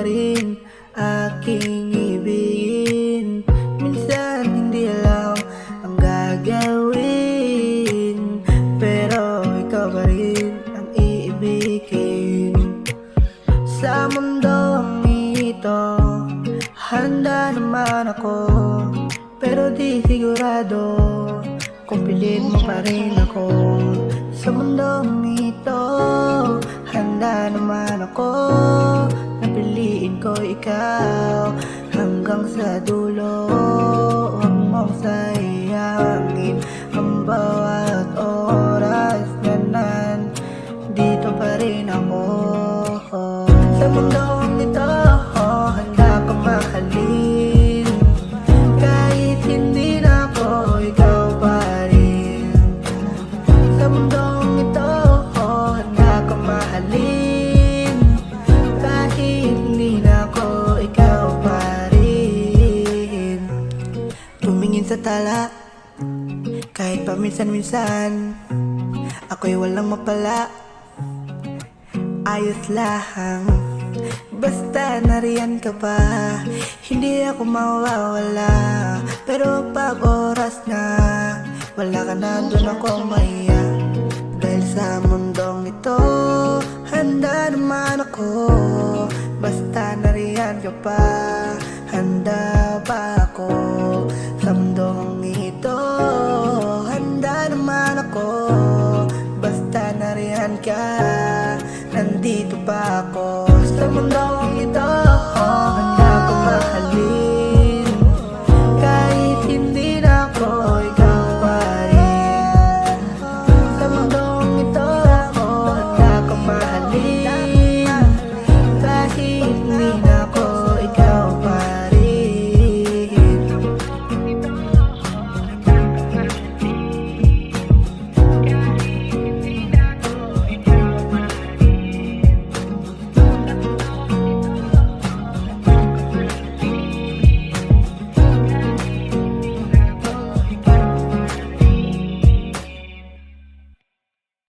rin aking ibigin. Minsan hindi alam ang gagawin, pero ikaw pa rin ang iibigin. Sa mundong ito, handa naman ako, pero di sigurado kung pilit mo pa rin ako. Sa mundong ito, handa naman ako, napiliin ko ikaw hanggang sa dulo. Huwag mong sayangin ang bawat oras na nandito pa rin ako. Sa mundong ito, handa ka mahalin, kahit hindi na ako, ikaw pa rin. Sa mundong ito, handa ka mahalin, kahit hindi na ako, ikaw pa rin. Tumingin sa tala, kahit paminsan-minsan ako'y walang mapala, ayos lang, basta nariyan ka pa. Hindi ako mawawala, pero pag oras na wala ka na, doon ako maya. Dahil sa mundong ito, handa naman ako, basta nariyan ka pa. Handa pa ako sa mundong ito, handa naman ako, basta nariyan ka, nandito pa ako. Sa mundong